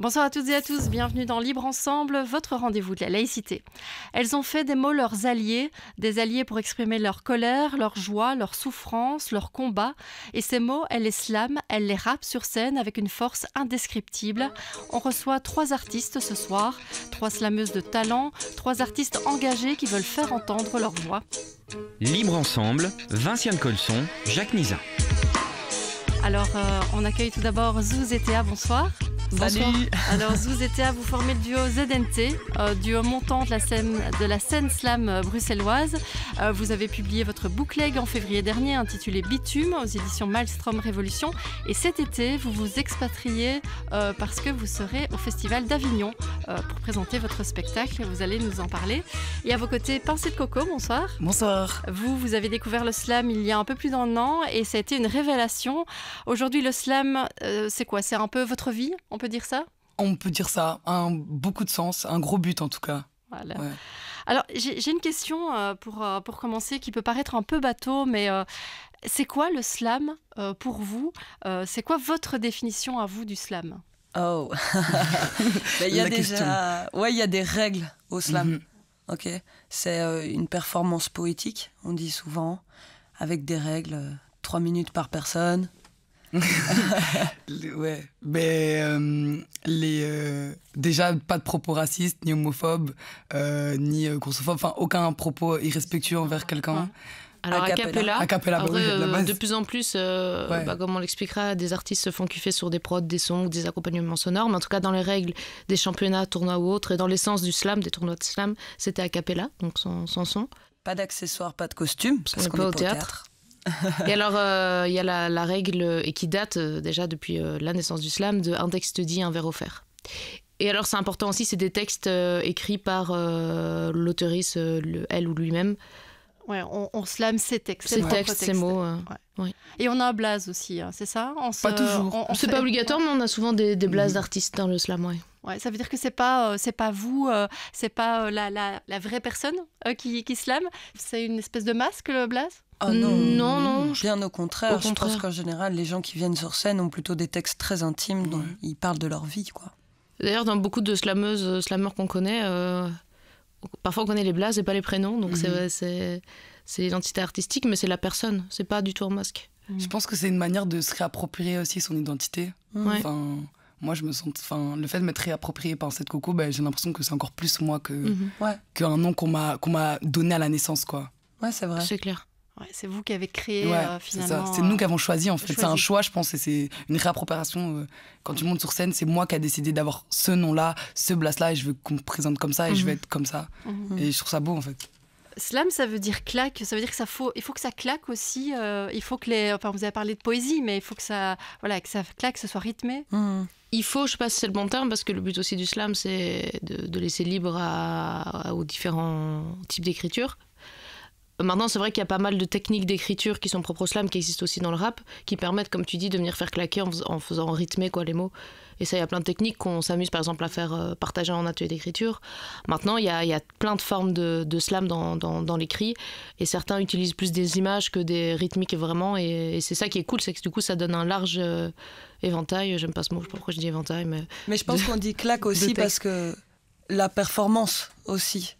Bonsoir à toutes et à tous, bienvenue dans Libre Ensemble, votre rendez-vous de la laïcité. Elles ont fait des mots leurs alliés, des alliés pour exprimer leur colère, leur joie, leur souffrance, leur combat. Et ces mots, elles les slament, elles les rappent sur scène avec une force indescriptible. On reçoit 3 artistes ce soir, 3 slameuses de talent, 3 artistes engagés qui veulent faire entendre leur voix. Libre Ensemble, Vinciane Colson, Jacques Nizan. Alors, on accueille tout d'abord Zouz et Théa, bonsoir. Salut. Alors Zouz et Théa, vous formez le duo ZNT, duo montant de la scène slam bruxelloise. Vous avez publié votre bootleg en février dernier intitulé Bitume aux éditions Maelstrom Révolution. Et cet été, vous vous expatriez parce que vous serez au Festival d'Avignon pour présenter votre spectacle. Vous allez nous en parler. Et à vos côtés, Pincée de Coco, bonsoir. Bonsoir. Vous avez découvert le slam il y a un peu plus d'un an et ça a été une révélation. Aujourd'hui, le slam, c'est quoi? C'est un peu votre vie, on peut dire ça? On peut dire ça, beaucoup de sens, un gros but en tout cas. Voilà. Ouais. Alors, j'ai une question pour commencer qui peut paraître un peu bateau, mais c'est quoi le slam pour vous? C'est quoi votre définition à vous du slam? Oh, il y a il y a des règles au slam. Ok, c'est une performance poétique, on dit souvent, avec des règles, 3 minutes par personne. Ouais, mais déjà pas de propos racistes, ni homophobes, ni grossophobes, enfin aucun propos irrespectueux envers quelqu'un. Alors a cappella, de plus en plus, comme on l'expliquera, des artistes se font kiffer sur des prods, des sons, des accompagnements sonores, mais en tout cas dans les règles des championnats, tournois ou autres, et dans l'essence du slam, des tournois de slam, c'était a cappella, donc sans son. Pas d'accessoires, pas de costume, parce qu'on n'est pas au théâtre. Et alors, il y a la règle, et qui date déjà depuis la naissance du slam, de un texte dit, un vers offert. Et alors, c'est important aussi, c'est des textes écrits par l'auteurice, elle ou lui-même. Ouais, on slame ces textes. Ces mots. Ouais. Et on a un blaze aussi, hein, c'est ça? Pas toujours. C'est pas obligatoire, mais on a souvent des blazes d'artistes dans le slam, ouais. Ouais, ça veut dire que c'est pas vous, c'est pas la vraie personne qui slame? C'est une espèce de masque, le blaze? Oh non, non. Bien au contraire. Je pense qu'en général, les gens qui viennent sur scène ont plutôt des textes très intimes dont ils parlent de leur vie, quoi. D'ailleurs, dans beaucoup de slameuses, slameurs qu'on connaît, parfois on connaît les blazes et pas les prénoms, donc c'est l'identité artistique, mais c'est la personne, c'est pas du tout un masque. Je pense que c'est une manière de se réapproprier aussi son identité. Ouais. Enfin, moi, je me sens, le fait de m'être réapproprié Pincée de Coco, j'ai l'impression que c'est encore plus moi qu'un nom qu'on m'a donné à la naissance, quoi. Ouais, c'est vrai. C'est clair. Ouais, c'est vous qui avez créé finalement. C'est nous qui avons choisi en fait. C'est un choix, je pense, et c'est une réappropriation. Quand tu montes sur scène, c'est moi qui a décidé d'avoir ce nom-là, ce blast-là, et je veux qu'on me présente comme ça, et je veux être comme ça. Et je trouve ça beau en fait. Slam, ça veut dire claque, ça veut dire que il faut que ça claque aussi. Il faut que vous avez parlé de poésie, mais il faut que ça claque, que ce soit rythmé. Il faut, je sais pas si c'est le bon terme, parce que le but aussi du slam, c'est de laisser libre aux différents types d'écriture. Maintenant, c'est vrai qu'il y a pas mal de techniques d'écriture qui sont propres au slam, qui existent aussi dans le rap, qui permettent, comme tu dis, de venir faire claquer en faisant rythmer les mots. Et ça, il y a plein de techniques qu'on s'amuse, par exemple, à faire partager en atelier d'écriture. Maintenant, il y a plein de formes de slam dans l'écrit, et certains utilisent plus des images que des rythmiques, vraiment, et c'est ça qui est cool, c'est que du coup, ça donne un large éventail. J'aime pas ce mot, je sais pas pourquoi je dis éventail, mais je pense qu'on dit claque aussi parce que la performance aussi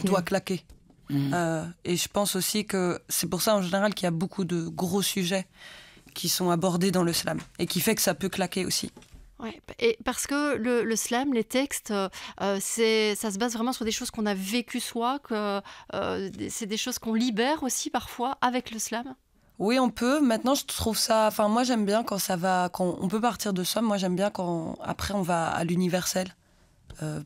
doit claquer. Et je pense aussi que c'est pour ça en général qu'il y a beaucoup de gros sujets qui sont abordés dans le slam et qui fait que ça peut claquer aussi. Ouais, et parce que le slam, les textes, ça se base vraiment sur des choses qu'on a vécues soi, que c'est des choses qu'on libère aussi parfois avec le slam. Oui, on peut. Maintenant, je trouve ça. Enfin, moi, j'aime bien quand on peut partir de ça. Moi, j'aime bien quand après on va à l'universel.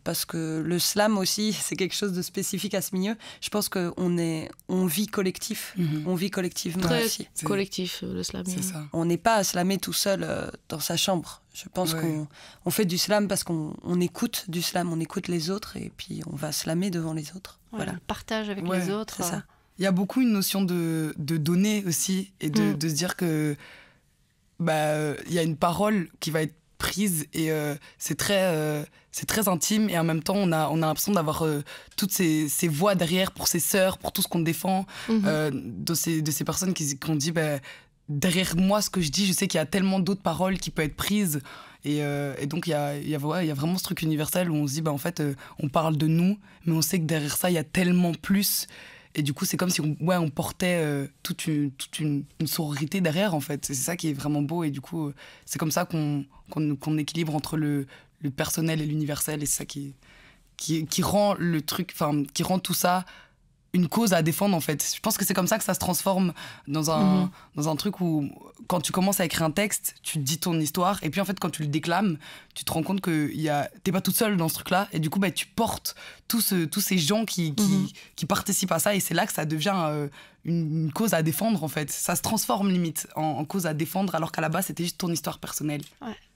Parce que le slam aussi, c'est quelque chose de spécifique à ce milieu. Je pense qu'on vit collectif. On vit collectivement très aussi. Collectif, le slam. C'est ça. On n'est pas à slammer tout seul dans sa chambre. Je pense qu'on fait du slam parce qu'on écoute du slam, on écoute les autres et puis on va slammer devant les autres. Voilà. Le partage avec les autres. C'est ça. Il y a beaucoup une notion de donner aussi et de se dire que y a une parole qui va être prise et c'est très intime et en même temps on a l'impression d'avoir toutes ces voix derrière pour ses sœurs, pour tout ce qu'on défend, de ces personnes qui ont dit derrière moi ce que je dis, je sais qu'il y a tellement d'autres paroles qui peuvent être prises Et donc, il y a vraiment ce truc universel où on se dit, en fait, on parle de nous, mais on sait que derrière ça, il y a tellement plus. Et du coup, c'est comme si on portait toute une sororité derrière, en fait. C'est ça qui est vraiment beau. Et du coup, c'est comme ça qu'on équilibre entre le personnel et l'universel. Et c'est ça qui rend le truc, enfin, qui rend tout ça une cause à défendre, en fait. Je pense que c'est comme ça que ça se transforme dans un truc où, quand tu commences à écrire un texte, tu dis ton histoire, et puis en fait, quand tu le déclames, tu te rends compte que t'es pas toute seule dans ce truc-là, et du coup, tu portes tous ces gens qui participent à ça, et c'est là que ça devient une cause à défendre, en fait. Ça se transforme limite en cause à défendre, alors qu'à la base, c'était juste ton histoire personnelle.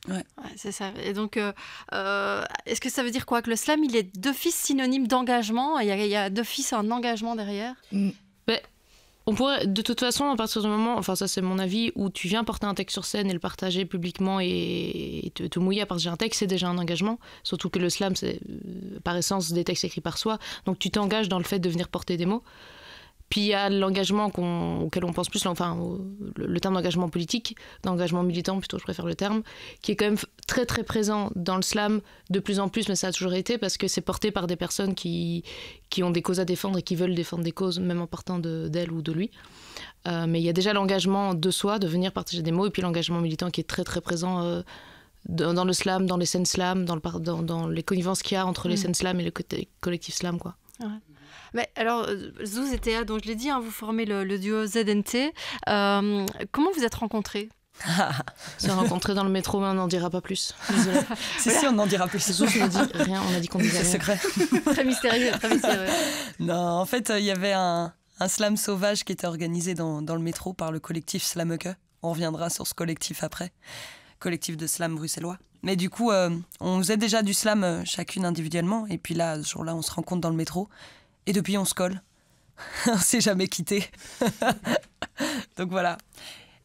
Ouais, c'est ça. Et donc, est-ce que ça veut dire quoi? Que le slam, il est d'office synonyme d'engagement? Il y a d'office un engagement derrière? On pourrait, de toute façon, à partir du moment, enfin ça c'est mon avis, où tu viens porter un texte sur scène et le partager publiquement et te mouiller à partager un texte, c'est déjà un engagement. Surtout que le slam, c'est par essence des textes écrits par soi. Donc tu t'engages dans le fait de venir porter des mots. Puis il y a l'engagement auquel on pense plus, le terme d'engagement politique, d'engagement militant plutôt, je préfère le terme, qui est quand même très très présent dans le slam de plus en plus, mais ça a toujours été parce que c'est porté par des personnes qui ont des causes à défendre et qui veulent défendre des causes, même en partant d'elle ou de lui. Mais il y a déjà l'engagement de soi, de venir partager des mots, et puis l'engagement militant qui est très très présent dans le slam, dans les scènes slam, dans les connivences qu'il y a entre les scènes slam et le collectif slam, quoi. Ouais. Mais alors, Zouz et Théa, donc je l'ai dit, vous formez le duo ZNT. Comment vous êtes rencontrés? On s'est rencontrés dans le métro, mais on n'en dira pas plus. Désolée. Si, on n'en dira plus. Zouz ne dit rien, on a dit qu'on disait rien. C'est secret. Très mystérieux, très mystérieux. Non, en fait, il y avait un slam sauvage qui était organisé dans le métro par le collectif Slameke. On reviendra sur ce collectif après. Collectif de slam bruxellois. Mais du coup, on faisait déjà du slam chacune individuellement. Et puis là, ce jour-là, on se rencontre dans le métro. Et depuis, on se colle. On s'est jamais quitté. Donc voilà.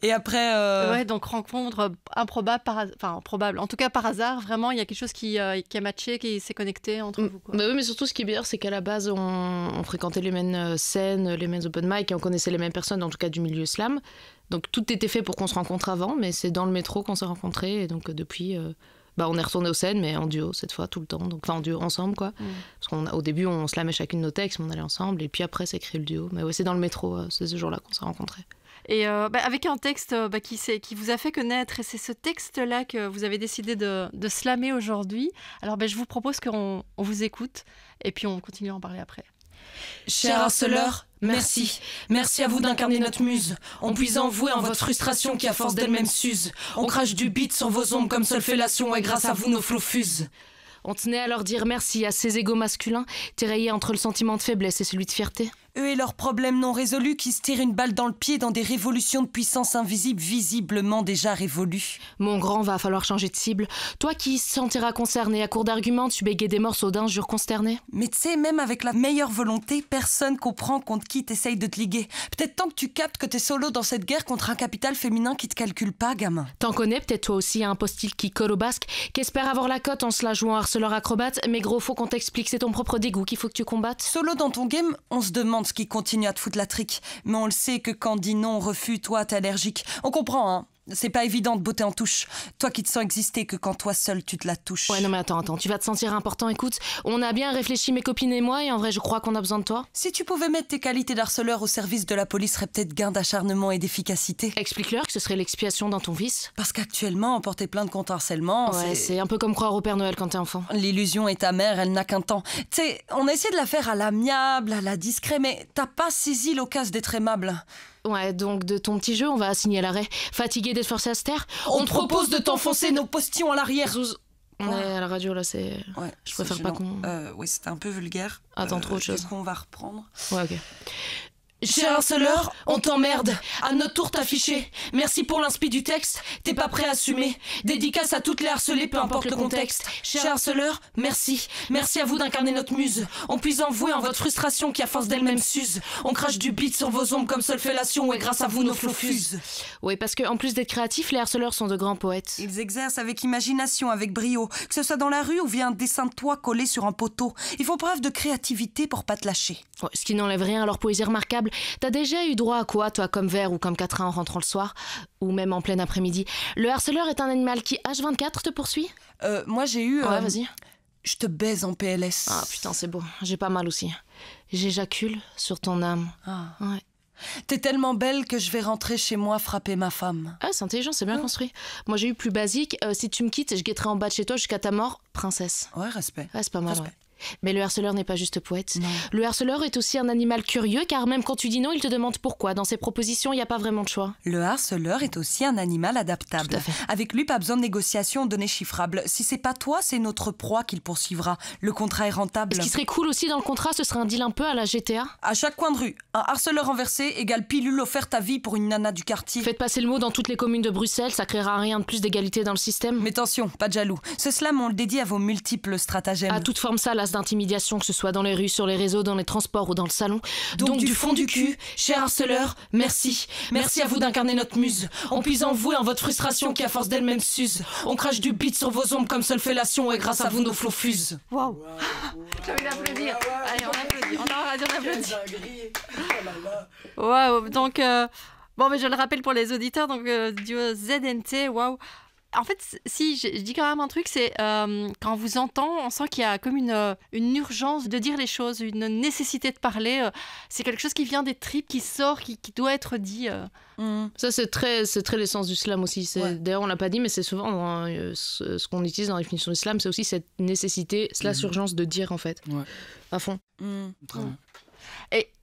Et après... Ouais, donc rencontre improbable, improbable. En tout cas, par hasard, vraiment, il y a quelque chose qui a matché, qui s'est connecté entre vous, quoi. Bah oui, mais surtout, ce qui est bien, c'est qu'à la base, on fréquentait les mêmes scènes, les mêmes open mic, et on connaissait les mêmes personnes, en tout cas du milieu slam. Donc tout était fait pour qu'on se rencontre avant, mais c'est dans le métro qu'on s'est rencontrés. Et donc depuis... on est retourné aux scènes, mais en duo cette fois, tout le temps. Donc, en duo ensemble, quoi. Parce qu'au début, on slamait chacune nos textes, mais on allait ensemble. Et puis après, c'est créé le duo. Mais ouais, c'est dans le métro, c'est ce jour-là qu'on s'est rencontrés. Et avec un texte qui vous a fait connaître, et c'est ce texte-là que vous avez décidé de slammer aujourd'hui. Alors, je vous propose qu'on vous écoute, et puis on continue à en parler après. Chers harceleurs, merci. Merci à vous d'incarner notre muse. On puise en vous et en votre frustration qui à force d'elle-même s'use. On crache du beat sur vos ombres comme seule fellation et grâce à vous nos flots fusent. On tenait à leur dire merci à ces égos masculins, tiraillés entre le sentiment de faiblesse et celui de fierté. Eux et leurs problèmes non résolus qui se tirent une balle dans le pied dans des révolutions de puissance invisible visiblement déjà révolues. Mon grand, va falloir changer de cible. Toi qui se sentiras concerné, à court d'arguments, tu bégayes des morceaux d'injures consternés. Mais tu sais, même avec la meilleure volonté, personne comprend contre qui t'essayes de te liguer. Peut-être tant que tu captes que t'es solo dans cette guerre contre un capital féminin qui te calcule pas, gamin. T'en connais peut-être toi aussi un postille qui colle au basque, qui espère avoir la cote en se la jouant harceleur acrobate, mais gros, faut qu'on t'explique, c'est ton propre dégoût qu'il faut que tu combattes. Solo dans ton game, on se demande ce qui continue à te foutre la trique. Mais on le sait que quand dit non, refus, toi t'es allergique. On comprend, hein. C'est pas évident de botter en touche. Toi qui te sens exister que quand toi seul tu te la touches. Ouais, non mais attends, tu vas te sentir important, écoute. On a bien réfléchi mes copines et moi, et en vrai je crois qu'on a besoin de toi. Si tu pouvais mettre tes qualités d'harceleur au service de la police, serait peut-être gain d'acharnement et d'efficacité. Explique-leur que ce serait l'expiation dans ton vice. Parce qu'actuellement, porter plainte contre harcèlement, ouais, c'est un peu comme croire au Père Noël quand t'es enfant. L'illusion est amère, elle n'a qu'un temps. Tu sais, on a essayé de la faire à l'amiable, à la discret, mais t'as pas saisi l'occasion d'être aimable. Ouais, donc de ton petit jeu, on va assigner l'arrêt. Fatigué d'être forcé à se taire, on te propose de t'enfoncer nos postillons à l'arrière. Zouz, on est à la radio là, c'est... Ouais, je préfère pas qu'on... oui, c'était un peu vulgaire. Attends, trop autre chose. Qu'est-ce qu'on va reprendre? Ouais, ok. Cher harceleur, on t'emmerde. À notre tour t'afficher. Merci pour l'inspi du texte. T'es pas prêt à assumer. Dédicace à toutes les harcelées, peu importe le contexte. Cher harceleur, merci. Merci à vous d'incarner notre muse. On puise en vous et en votre frustration qui à force d'elle-même s'use. On crache du beat sur vos ombres comme seule fellation et grâce à vous nos flots fusent. Oui, parce qu'en plus d'être créatifs, les harceleurs sont de grands poètes. Ils exercent avec imagination, avec brio. Que ce soit dans la rue ou via un dessin de toi collé sur un poteau. Ils font preuve de créativité pour pas te lâcher. Ouais, ce qui n'enlève rien à leur poésie remarquable. T'as déjà eu droit à quoi, toi, comme Vert ou comme Catherine en rentrant le soir? Ou même en plein après-midi? Le harceleur est un animal qui, H24, te poursuit? Moi, j'ai eu... Ouais, vas-y. Je te baise en PLS. Ah putain, c'est beau. J'ai pas mal aussi. J'éjacule sur ton âme. Ah. Ouais. T'es tellement belle que je vais rentrer chez moi frapper ma femme. Ah, c'est intelligent, c'est bien construit. Moi, j'ai eu plus basique. Si tu me quittes, je guetterai en bas de chez toi jusqu'à ta mort, princesse. Ouais, respect. Ouais, c'est pas mal, Respect. ouais. Mais le harceleur n'est pas juste poète. Non. Le harceleur est aussi un animal curieux, car même quand tu dis non, il te demande pourquoi. Dans ses propositions, il n'y a pas vraiment de choix. Le harceleur est aussi un animal adaptable. Tout à fait. Avec lui, pas besoin de négociation, données chiffrables. Si c'est pas toi, c'est notre proie qu'il poursuivra. Le contrat est rentable. Ce qui serait cool aussi dans le contrat, ce serait un deal un peu à la GTA. À chaque coin de rue, un harceleur renversé égale pilule offerte à vie pour une nana du quartier. Faites passer le mot dans toutes les communes de Bruxelles, ça créera rien de plus d'égalité dans le système. Mais attention, pas de jaloux. Ce slam, on le dédie à vos multiples stratagèmes. À toute forme salace d'intimidation, que ce soit dans les rues, sur les réseaux, dans les transports ou dans le salon. Donc du fond du cul, cher harceleur, merci. Merci à vous d'incarner notre muse. On puise en vous et en votre frustration qui à force d'elle-même s'use. On crache du beat sur vos ombres comme seule fellation et grâce à vous nos flots fusent. Waouh. J'ai envie d'applaudir. Allez, on applaudit. On applaudit. Waouh. Donc, bon, mais je le rappelle pour les auditeurs, donc duo ZNT, waouh. En fait, si, je dis quand même un truc, c'est quand on vous entend, on sent qu'il y a comme une urgence de dire les choses, une nécessité de parler. C'est quelque chose qui vient des tripes, qui sort, qui doit être dit. Ça, c'est très l'essence du slam aussi. Ouais. D'ailleurs, on l'a pas dit, mais c'est souvent ce qu'on utilise dans la définition du slam, c'est aussi cette nécessité, slash urgence de dire, en fait, à fond. Très bien.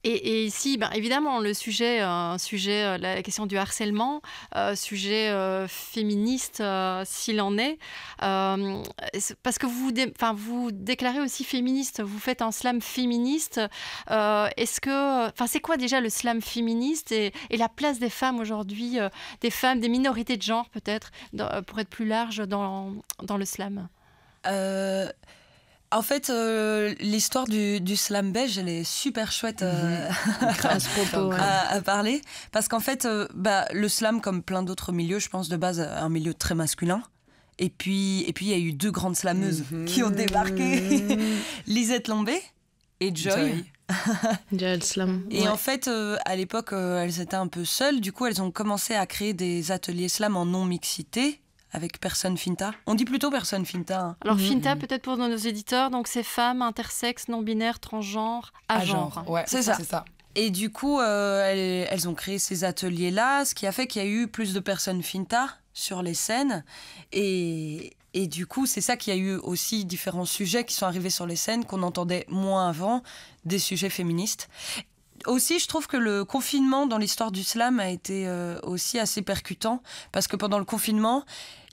Et ici, ben, évidemment, le sujet, la question du harcèlement, sujet féministe, s'il en est, parce que vous déclarez aussi féministe, vous faites un slam féministe. C'est quoi déjà le slam féministe et la place des femmes aujourd'hui, des femmes, des minorités de genre peut-être, pour être plus large dans le slam? En fait, l'histoire du slam belge, elle est super chouette À ce propos, ouais. à parler. Parce qu'en fait, le slam, comme plein d'autres milieux, je pense de base, un milieu très masculin. Et puis, il y a eu deux grandes slameuses qui ont débarqué. Lisette Lombé et Joy. Déjà, slam. Et en fait, à l'époque, elles étaient un peu seules. Du coup, elles ont commencé à créer des ateliers slam en non-mixité. Avec personne finta. On dit plutôt personne finta. Hein. Alors finta, peut-être pour nos éditeurs, donc c'est femmes, intersexes, non-binaires, transgenres, agenres. Ouais, c'est ça. Et du coup, elles ont créé ces ateliers-là, ce qui a fait qu'il y a eu plus de personnes finta sur les scènes. Et du coup, c'est ça qu'il y a eu aussi différents sujets qui sont arrivés sur les scènes qu'on entendait moins avant, des sujets féministes. Aussi, je trouve que le confinement dans l'histoire du slam a été aussi assez percutant parce que pendant le confinement,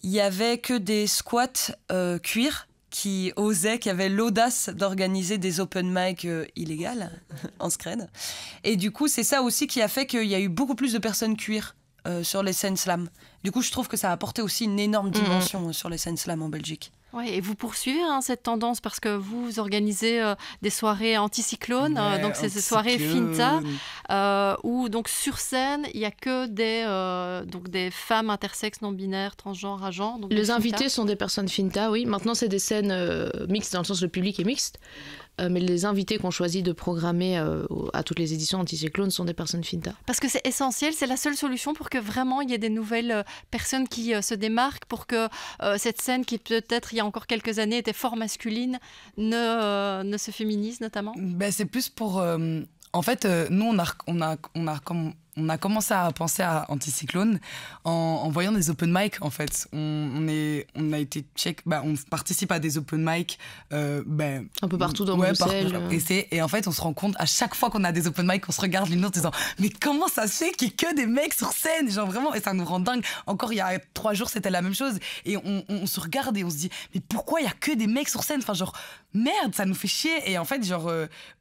il y avait que des squats cuir qui osaient, qui avaient l'audace d'organiser des open mic illégales en scred. Et du coup, c'est ça aussi qui a fait qu'il y a eu beaucoup plus de personnes cuir sur les scènes slam. Du coup, je trouve que ça a apporté aussi une énorme dimension sur les scènes slam en Belgique. Ouais, et vous poursuivez cette tendance parce que vous organisez des soirées anticyclones, donc c'est ces soirées finta, où donc sur scène il y a que des femmes intersexes, non binaires, transgenres, agents. Donc Les invités sont des personnes finta, oui. Maintenant c'est des scènes mixtes dans le sens le public est mixte. Mais les invités qu'on choisit de programmer à toutes les éditions Anticyclone sont des personnes finta. Parce que c'est essentiel, c'est la seule solution pour que vraiment il y ait des nouvelles personnes qui se démarquent, pour que cette scène qui peut-être il y a encore quelques années était fort masculine ne se féminise notamment. C'est plus pour... En fait, nous, on a commencé à penser à Anticyclone en voyant des open mic, en fait. On a été check, on participe à des open mic. Un peu partout dans Bruxelles. Et en fait, on se rend compte, à chaque fois qu'on a des open mic, on se regarde l'une l'autre en disant « Mais comment ça se fait qu'il y ait que des mecs sur scène ?» Genre vraiment, et ça nous rend dingue. Encore il y a 3 jours, c'était la même chose. Et on se regarde et on se dit « Mais pourquoi il y a que des mecs sur scène ?» Enfin genre, merde, ça nous fait chier. Et en fait, genre,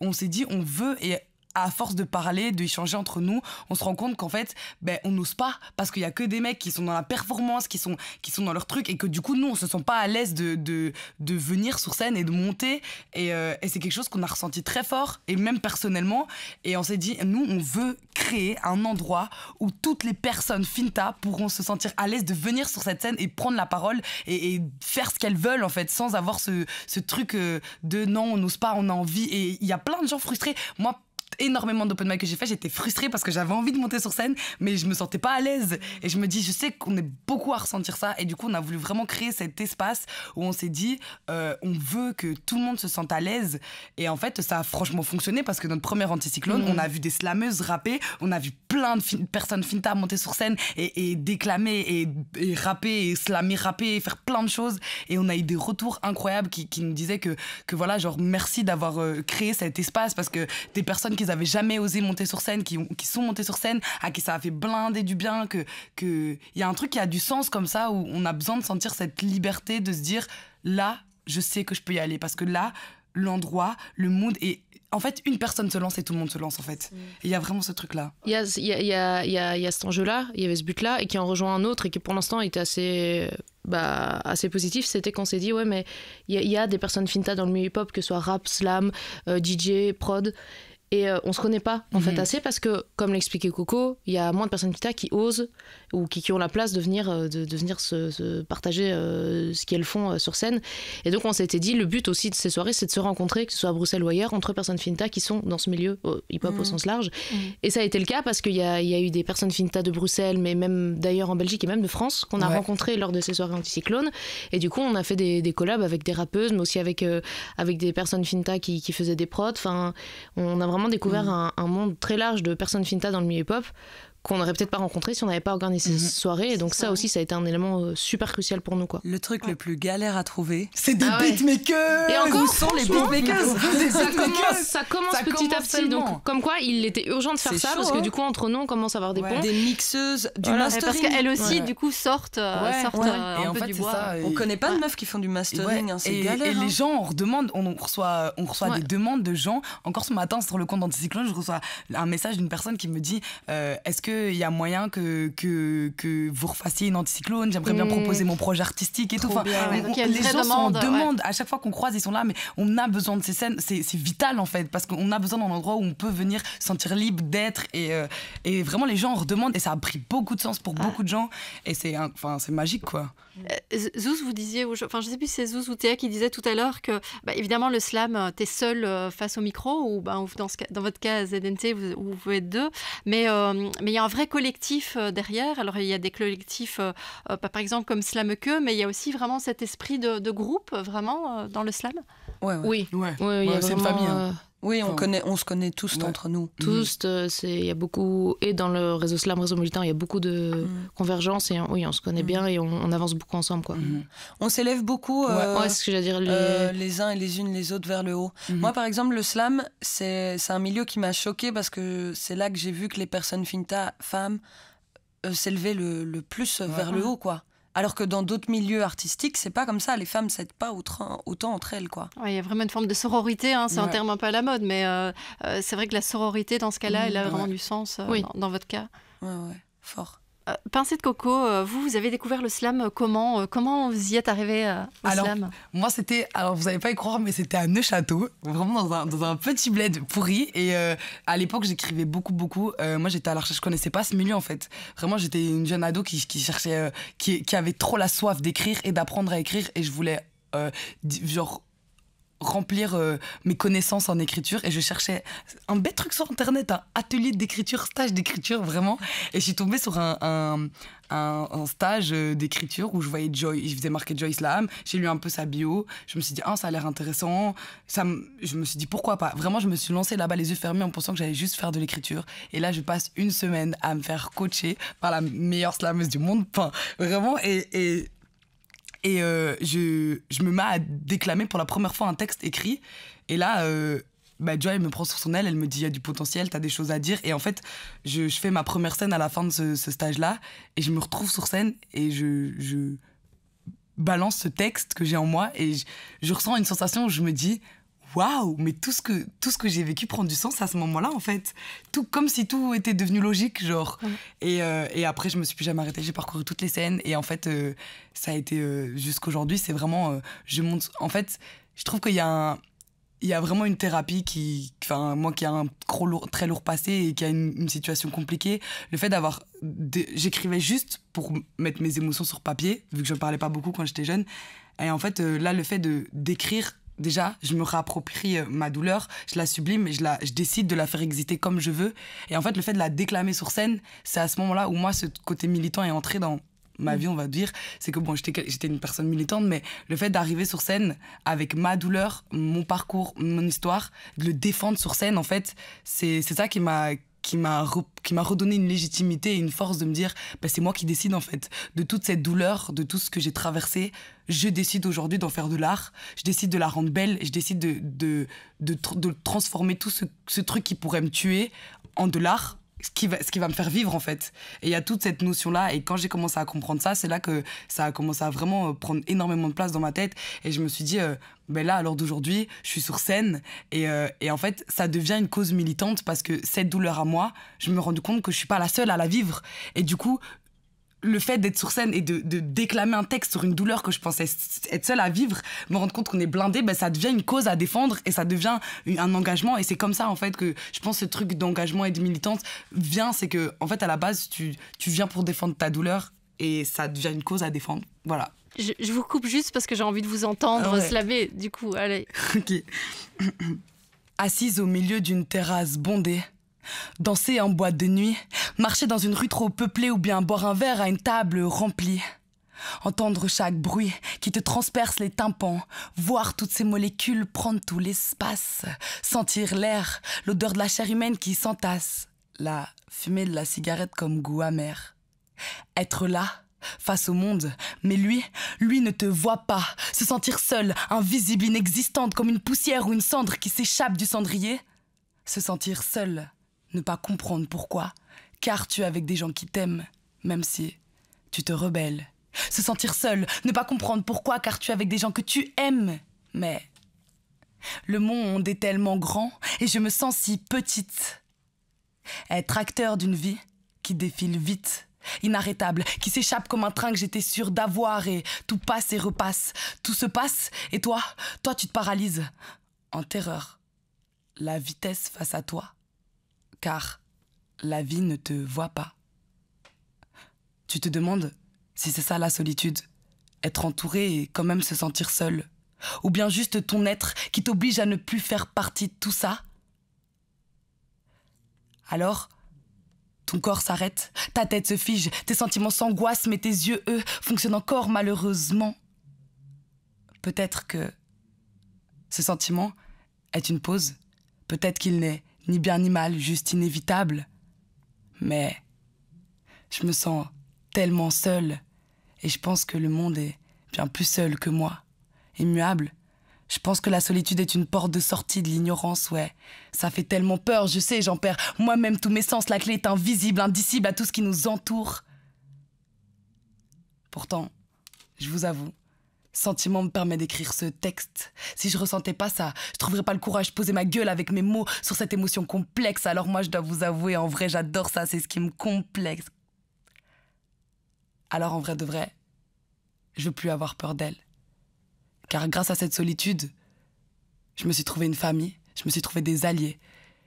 on s'est dit, on veut... Et à force de parler, d'échanger entre nous, on se rend compte qu'en fait, on n'ose pas parce qu'il y a que des mecs qui sont dans la performance, qui sont dans leur truc et que du coup, nous, on se sent pas à l'aise de venir sur scène et de monter. Et c'est quelque chose qu'on a ressenti très fort et même personnellement. Et on s'est dit, nous, on veut créer un endroit où toutes les personnes finta pourront se sentir à l'aise de venir sur cette scène et prendre la parole et faire ce qu'elles veulent en fait, sans avoir ce truc de non, on n'ose pas, on a envie. Et il y a plein de gens frustrés. Moi, énormément d'open mic que j'ai fait, j'étais frustrée parce que j'avais envie de monter sur scène, mais je me sentais pas à l'aise. Et je me dis, je sais qu'on est beaucoup à ressentir ça. Et du coup, on a voulu vraiment créer cet espace où on s'est dit, on veut que tout le monde se sente à l'aise. Et en fait, ça a franchement fonctionné parce que notre première anticyclone, on a vu des slameuses rapper, on a vu plein de personnes finta monter sur scène et déclamer et rapper et slammer, rapper et faire plein de choses. Et on a eu des retours incroyables qui nous disaient que voilà, genre merci d'avoir créé cet espace parce que des personnes qui n'avaient jamais osé monter sur scène, qui sont montées sur scène, à qui ça a fait blinder du bien, que y a un truc qui a du sens comme ça où on a besoin de sentir cette liberté de se dire là, je sais que je peux y aller parce que là, l'endroit, le mood et en fait, une personne se lance et tout le monde se lance en fait. Et il y a vraiment ce truc-là. Il y a cet enjeu-là, il y avait ce but-là, et qui en rejoint un autre et qui pour l'instant était assez positif. C'était qu'on s'est dit, ouais, mais il y a des personnes finta dans le milieu hip-hop, que ce soit rap, slam, DJ, prod. Et on se connaît pas en fait assez parce que, comme l'expliquait Coco, il y a moins de personnes finta qui osent ou qui ont la place de venir se partager ce qu'elles font sur scène. Et donc on s'était dit, le but aussi de ces soirées, c'est de se rencontrer, que ce soit à Bruxelles ou ailleurs, entre personnes finta qui sont dans ce milieu hip-hop au sens large. Et ça a été le cas parce qu'il y a eu des personnes finta de Bruxelles, mais même d'ailleurs en Belgique et même de France, qu'on a rencontrées lors de ces soirées anticyclones. Et du coup, on a fait des collabs avec des rappeuses, mais aussi avec des personnes finta qui faisaient des prods. Enfin, on a vraiment découvert un monde très large de personnes finta dans le milieu hip-hop qu'on n'aurait peut-être pas rencontré si on n'avait pas organisé ces soirées. Et donc ça aussi, ça a été un élément super crucial pour nous, quoi. Le truc le plus galère à trouver, c'est des beatmakers. Et encore, où sont les beatmakers? Ça commence petit à petit. Donc, comme quoi, il était urgent de faire ça parce que du coup, entre nous, on commence à avoir des ponts. Des mixeuses, du mastering. Parce qu'elles aussi, du coup, sortent et un en peu fait, du c'est bois. ça. On connaît pas de meufs qui font du mastering, c'est galère. Et les gens, on redemande, on reçoit des demandes de gens. Encore ce matin, sur le compte d'Anticyclone, je reçois un message d'une personne qui me dit est-ce qu'il y a moyen que vous refassiez une Anticyclone, j'aimerais bien proposer mon projet artistique et tout. Enfin, les gens sont en demande. À chaque fois qu'on croise, ils sont là, mais on a besoin de ces scènes. C'est vital en fait, parce qu'on a besoin d'un endroit où on peut venir se sentir libre d'être. Et vraiment, les gens en redemandent. Et ça a pris beaucoup de sens pour beaucoup de gens. Et c'est magique, quoi. Zouz, vous disiez, enfin je sais plus si c'est Zouz ou Théa qui disait tout à l'heure que évidemment le slam, t'es seul face au micro ou dans votre cas ZNT vous pouvez être deux, mais il y a un vrai collectif derrière. Alors il y a des collectifs par exemple comme Slameke, mais il y a aussi vraiment cet esprit de groupe vraiment dans le slam. Oui, c'est une famille. Oui, on se connaît tous entre nous. Tous, il y a beaucoup, et dans le réseau Slam, réseau militant, il y a beaucoup de convergence, et on se connaît bien et on avance beaucoup ensemble, quoi. On s'élève beaucoup, c'est ce que j'allais dire, les uns et les unes les autres vers le haut. Moi, par exemple, le slam, c'est un milieu qui m'a choquée parce que c'est là que j'ai vu que les personnes finta, femmes, s'élevaient le plus vers le haut, quoi. Alors que dans d'autres milieux artistiques, c'est pas comme ça. Les femmes s'aident pas autant entre elles, quoi. Il y a vraiment une forme de sororité, c'est un terme un peu à la mode, mais c'est vrai que la sororité, dans ce cas-là, elle a vraiment du sens dans votre cas. Ouais, fort. Pincée de Coco, vous avez découvert le slam comment vous y êtes arrivé au slam? Moi, vous n'allez pas y croire, mais c'était à Neuchâteau, vraiment dans un petit bled pourri. Et à l'époque, j'écrivais beaucoup. Moi, j'étais à la recherche, je connaissais pas ce milieu en fait. Vraiment, j'étais une jeune ado qui cherchait, qui avait trop la soif d'écrire et d'apprendre à écrire. Et je voulais, remplir mes connaissances en écriture, et je cherchais un bête truc sur internet, un atelier d'écriture, stage d'écriture vraiment, et je suis tombée sur un stage d'écriture où je voyais Joy, il faisait marquer Joy Slam, j'ai lu un peu sa bio, je me suis dit ça a l'air intéressant, je me suis dit pourquoi pas, vraiment je me suis lancée là-bas les yeux fermés en pensant que j'allais juste faire de l'écriture, et là je passe une semaine à me faire coacher par la meilleure slameuse du monde, enfin vraiment, et je me mets à déclamer pour la première fois un texte écrit. Et là, Joy me prend sur son aile, elle me dit il y a du potentiel, t'as des choses à dire. Et en fait, je fais ma première scène à la fin de ce stage-là. Et je me retrouve sur scène et je balance ce texte que j'ai en moi. Et je ressens une sensation où je me dis waouh, mais tout ce que j'ai vécu prend du sens à ce moment-là, en fait. Tout, comme si tout était devenu logique, genre. Et après, je me suis plus jamais arrêtée. J'ai parcouru toutes les scènes. Et en fait, ça a été jusqu'aujourd'hui. C'est vraiment... je monte... En fait, je trouve qu'il y a vraiment une thérapie moi qui a un très lourd passé et qui a une situation compliquée. Le fait d'avoir... J'écrivais juste pour mettre mes émotions sur papier, vu que je ne parlais pas beaucoup quand j'étais jeune. Et en fait, là, le fait d'écrire déjà, je me réapproprie ma douleur, je la sublime et je décide de la faire exister comme je veux. Et en fait, le fait de la déclamer sur scène, c'est à ce moment-là où moi, ce côté militant est entré dans ma vie, on va dire. C'est que bon, j'étais une personne militante, mais le fait d'arriver sur scène avec ma douleur, mon parcours, mon histoire, de le défendre sur scène, en fait, c'est ça qui m'a redonné une légitimité et une force de me dire c'est moi qui décide en fait de toute cette douleur, de tout ce que j'ai traversé. Je décide aujourd'hui d'en faire de l'art, je décide de la rendre belle, je décide de transformer tout ce truc qui pourrait me tuer en de l'art, ce qui va me faire vivre en fait. Et il y a toute cette notion là, et quand j'ai commencé à comprendre ça, c'est là que ça a commencé à vraiment prendre énormément de place dans ma tête, et je me suis dit là à l'heure d'aujourd'hui je suis sur scène et en fait ça devient une cause militante, parce que cette douleur à moi, je me rends compte que je suis pas la seule à la vivre, et du coup le fait d'être sur scène et de déclamer un texte sur une douleur que je pensais être seule à vivre, me rendre compte qu'on est blindé, ça devient une cause à défendre et ça devient un engagement. Et c'est comme ça, en fait, que je pense ce truc d'engagement et de militance vient. C'est que, en fait, à la base, tu viens pour défendre ta douleur et ça devient une cause à défendre. Voilà. Je vous coupe juste parce que j'ai envie de vous entendre slammer. Du coup, allez. Ok. Assise au milieu d'une terrasse bondée, danser en boîte de nuit, marcher dans une rue trop peuplée ou bien boire un verre à une table remplie. Entendre chaque bruit qui te transperce les tympans, voir toutes ces molécules prendre tout l'espace, sentir l'air, l'odeur de la chair humaine qui s'entasse, la fumée de la cigarette comme goût amer. Être là, face au monde, mais lui ne te voit pas, se sentir seul, invisible, inexistante, comme une poussière ou une cendre qui s'échappe du cendrier. Se sentir seul, ne pas comprendre pourquoi, car tu es avec des gens qui t'aiment, même si tu te rebelles. Se sentir seul, ne pas comprendre pourquoi, car tu es avec des gens que tu aimes. Mais le monde est tellement grand et je me sens si petite. Être acteur d'une vie qui défile vite, inarrêtable, qui s'échappe comme un train que j'étais sûre d'avoir, et tout passe et repasse. Tout se passe et toi tu te paralyses en terreur. La vitesse face à toi. Car la vie ne te voit pas. Tu te demandes si c'est ça la solitude, être entouré et quand même se sentir seul, ou bien juste ton être qui t'oblige à ne plus faire partie de tout ça. Alors, ton corps s'arrête, ta tête se fige, tes sentiments s'angoissent, mais tes yeux, eux, fonctionnent encore malheureusement. Peut-être que ce sentiment est une pause, peut-être qu'il n'est ni bien ni mal, juste inévitable. Mais je me sens tellement seule, et je pense que le monde est bien plus seul que moi, immuable. Je pense que la solitude est une porte de sortie de l'ignorance, ouais. Ça fait tellement peur, je sais, j'en perds moi-même tous mes sens. La clé est invisible, indicible à tout ce qui nous entoure. Pourtant, je vous avoue, sentiment me permet d'écrire ce texte. Si je ressentais pas ça, je trouverais pas le courage de poser ma gueule avec mes mots sur cette émotion complexe. Alors moi, je dois vous avouer, en vrai, j'adore ça, c'est ce qui me complexe. Alors en vrai de vrai, je veux plus avoir peur d'elle. Car grâce à cette solitude, je me suis trouvé une famille, je me suis trouvé des alliés.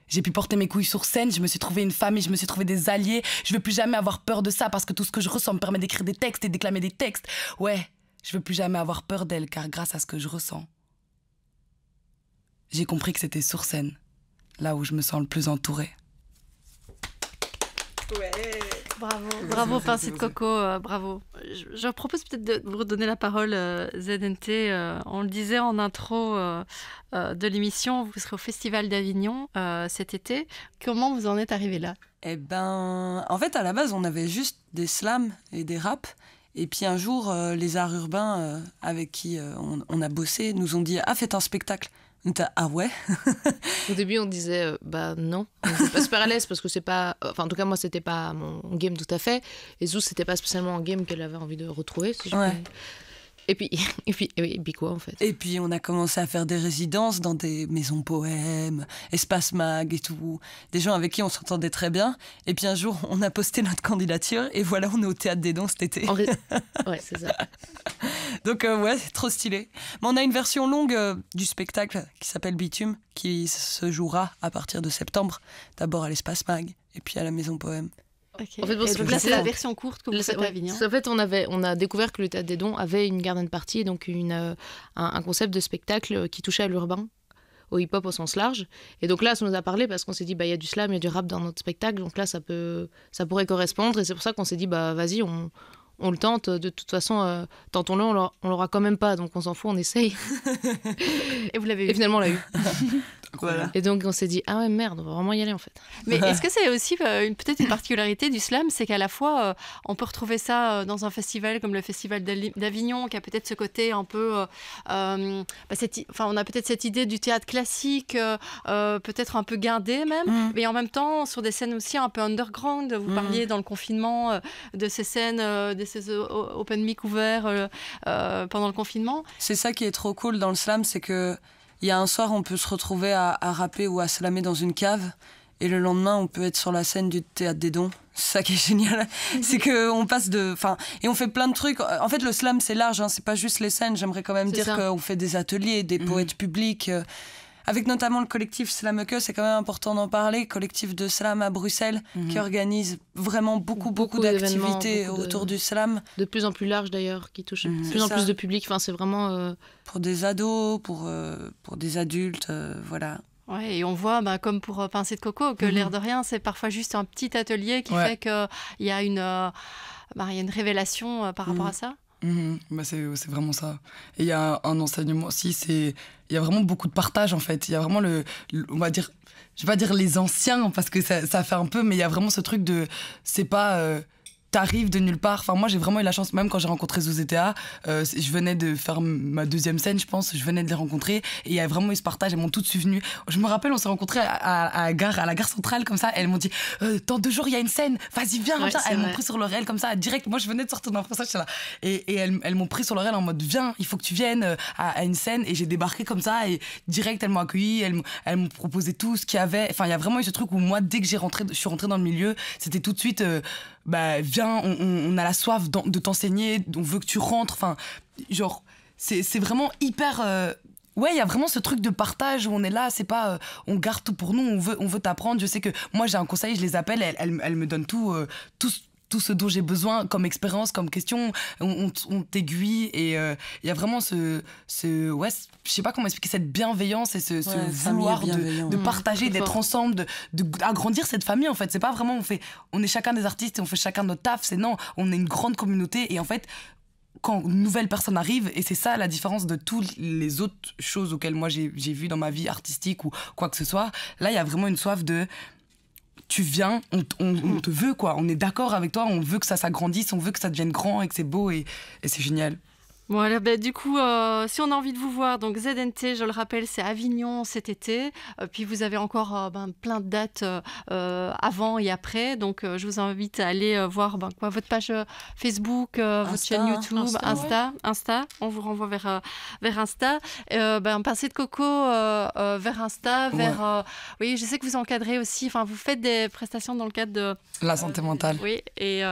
J'ai pu porter mes couilles sur scène, je me suis trouvé une famille, je me suis trouvé des alliés. Je veux plus jamais avoir peur de ça parce que tout ce que je ressens me permet d'écrire des textes et déclamer des textes. Ouais, je veux plus jamais avoir peur d'elle car grâce à ce que je ressens, j'ai compris que c'était sur scène, là où je me sens le plus entourée. Ouais. Bravo Pincée de Coco, bravo. Je propose peut-être de vous redonner la parole, ZNT. On le disait en intro de l'émission, vous serez au Festival d'Avignon cet été. Comment vous en êtes arrivé là ? Eh ben, en fait, à la base, on avait juste des slams et des raps. Et puis un jour, les arts urbains avec qui on a bossé nous ont dit « Ah, faites un spectacle !» On était « Ah ouais ?» Au début, on disait bah non, on n'était pas super à l'aise parce que c'est pas. Enfin, en tout cas, moi, c'était pas mon game tout à fait. Et Zou, c'était pas spécialement un game qu'elle avait envie de retrouver, si je Ouais. peux. Et puis quoi, en fait. Et puis on a commencé à faire des résidences dans des maisons poèmes, Espace Mag et tout. Des gens avec qui on s'entendait très bien. Et puis un jour, on a posté notre candidature et voilà, on est au Théâtre des Dons cet été. Ouais, c'est ça. Donc ouais, c'est trop stylé. Mais on a une version longue du spectacle qui s'appelle Bitume, qui se jouera à partir de septembre. D'abord à l'Espace Mag et puis à la Maison Poème. Okay. En fait, bon, et donc là, c'est la version courte que vous faites à Avignon. En fait, on a découvert que le Théâtre des Dons avait une garden party, donc un concept de spectacle qui touchait à l'urbain, au hip-hop au sens large. Et donc là, ça nous a parlé parce qu'on s'est dit, il y a du slam, il y a du rap dans notre spectacle, donc là, ça pourrait correspondre. Et c'est pour ça qu'on s'est dit, vas-y, on le tente. De toute façon, tentons-le, on l'aura quand même pas, donc on s'en fout, on essaye. Et vous l'avez eu. Et finalement, on l'a eu. Voilà. Et donc on s'est dit, ah ouais, merde, on va vraiment y aller en fait. Mais est-ce que c'est aussi peut-être une particularité du slam, c'est qu'à la fois, on peut retrouver ça dans un festival comme le Festival d'Avignon, qui a peut-être ce côté un peu... on a peut-être cette idée du théâtre classique, peut-être un peu guindé même, mais en même temps, sur des scènes aussi un peu underground. Vous parliez dans le confinement de ces scènes, de ces open mic ouverts pendant le confinement. C'est ça qui est trop cool dans le slam, c'est que il y a un soir, on peut se retrouver à rapper ou à slammer dans une cave, et le lendemain, on peut être sur la scène du Théâtre des Dons. C'est ça qui est génial, c'est qu'on passe et on fait plein de trucs. En fait, le slam, c'est large, c'est pas juste les scènes. J'aimerais quand même dire qu'on fait des ateliers, des poètes publics, avec notamment le collectif Slameke, c'est quand même important d'en parler, collectif de slam à Bruxelles, qui organise vraiment beaucoup d'activités autour du slam. De plus en plus large d'ailleurs, qui touche de plus en plus de public. Enfin, c'est vraiment... Pour des ados, pour des adultes, voilà. Ouais, et on voit, comme pour Pincée de Coco, que l'air de rien, c'est parfois juste un petit atelier qui fait qu'il y a une révélation par rapport à ça. C'est vraiment ça. Et il y a un enseignement aussi, il y a vraiment beaucoup de partage en fait. Il y a vraiment on va dire, je vais pas dire les anciens parce que ça fait un peu, mais il y a vraiment ce truc de, c'est pas... t'arrives de nulle part. Enfin, moi, j'ai vraiment eu la chance, même quand j'ai rencontré Zozétea, je venais de faire ma deuxième scène, je pense, je venais de les rencontrer, et il y a vraiment eu ce partage, elles m'ont toutes suivies. Je me rappelle, on s'est rencontrés à la gare centrale, comme ça, et elles m'ont dit, dans 2 jours, il y a une scène, vas-y, viens, viens. Elles m'ont pris sur l'oreille, comme ça, direct. Moi, je venais de sortir d'un français, j'étais là. Et elles m'ont pris sur l'oreille en mode, viens, il faut que tu viennes à une scène, et j'ai débarqué comme ça, et direct, elles m'ont accueilli, elles m'ont proposé tout ce qu'il y avait. Enfin, il y a vraiment eu ce truc où moi, dès que je suis rentrée dans le milieu, c'était tout de suite... viens, on a la soif de t'enseigner, on veut que tu rentres. Enfin, genre, c'est vraiment hyper... Ouais, il y a vraiment ce truc de partage où on est là, c'est pas on garde tout pour nous, on veut t'apprendre. Je sais que moi, j'ai un conseil, je les appelle, elles me donnent tout ce dont j'ai besoin comme expérience, comme question, on t'aiguille, et il y a vraiment je sais pas comment expliquer, cette bienveillance et ce vouloir de partager, d'être ensemble, d'agrandir cette famille en fait. C'est pas vraiment on est chacun des artistes et on fait chacun notre taf, on est une grande communauté, et en fait quand une nouvelle personne arrive, et c'est ça la différence de toutes les autres choses auxquelles moi j'ai vu dans ma vie artistique ou quoi que ce soit, là il y a vraiment une soif de... Tu viens, on te veut, quoi. On est d'accord avec toi, on veut que ça s'agrandisse, on veut que ça devienne grand et que c'est beau, et c'est génial. Bon, alors, du coup, si on a envie de vous voir, donc ZNT, je le rappelle, c'est Avignon cet été. Puis vous avez encore plein de dates avant et après. Donc, je vous invite à aller voir votre page Facebook, votre chaîne YouTube, Insta. On vous renvoie vers Insta. Pincée de Coco vers Insta, oui, je sais que vous encadrez aussi. Enfin, vous faites des prestations dans le cadre de la santé mentale. Oui, et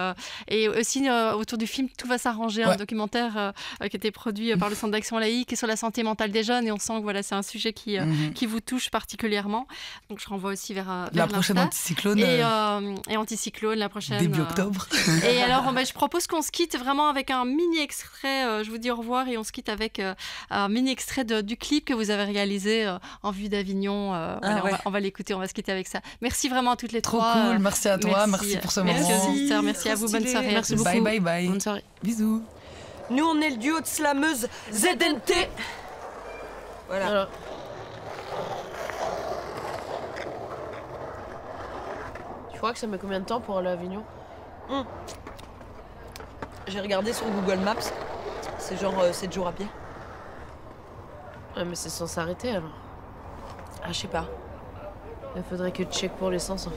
aussi autour du film Tout va s'arranger, un documentaire qui a été produit par le Centre d'action laïque et sur la santé mentale des jeunes, et on sent que c'est un sujet qui vous touche particulièrement. Donc je renvoie aussi vers la prochaine Anticyclone. Et Anticyclone, la prochaine. Début octobre. Et alors, je propose qu'on se quitte vraiment avec un mini extrait. Je vous dis au revoir, et on se quitte avec un mini extrait du clip que vous avez réalisé en vue d'Avignon. On va l'écouter, on va se quitter avec ça. Merci vraiment à toutes les trois. Trop cool, merci à toi, merci pour ce moment. Merci aux auditeurs, merci à vous, bonne soirée. Merci beaucoup. Bye bye bye. Bonne soirée. Bisous. Nous, on est le duo de slameuses ZNT. Voilà. Alors. Tu crois que ça met combien de temps pour aller à Avignon? J'ai regardé sur Google Maps. C'est genre 7 jours à pied. Ouais, mais c'est sans s'arrêter alors. Ah, je sais pas. Il faudrait que tu check pour l'essence en fait.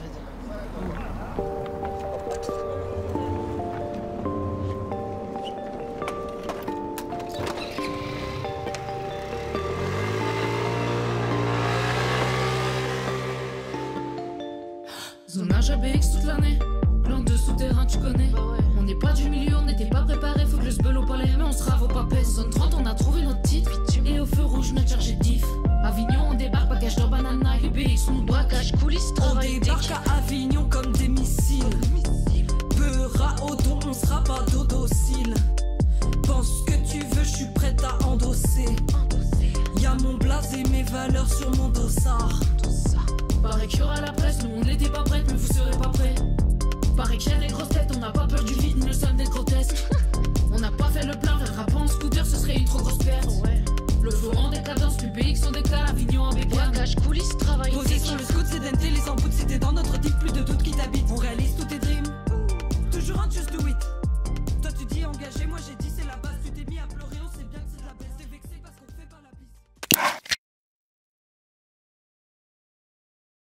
Zonage ABX toute l'année, plan de souterrain tu connais. On n'est pas du milieu, on n'était pas préparé, faut que le sbel au palais, mais on sera vos papés. Zone 30, on a trouvé notre titre, et au feu rouge notre chargé diff. Avignon, on débarque, bagage de banana, UBX, on braquage, coulisses, on débarque à Avignon comme des missiles. valeur sur mon dossard. Paraît qu'il y aura la presse, nous on n'était pas prêts, mais vous serez pas prêts. Paraît qu'il y a des grosses têtes, on n'a pas peur du vide, nous le sommes des grotesques. On n'a pas fait le plein, vers rap en scooter, ce serait une trop grosse perte. Le flow en décadence, PBX en décale, Avignon en bécane. Cache coulisses, travail. Posé sur le scout, c'est denté, les embouts, c'était dans notre type, plus de doute qui t'habite. On réalise tous tes dreams, toujours un just do it.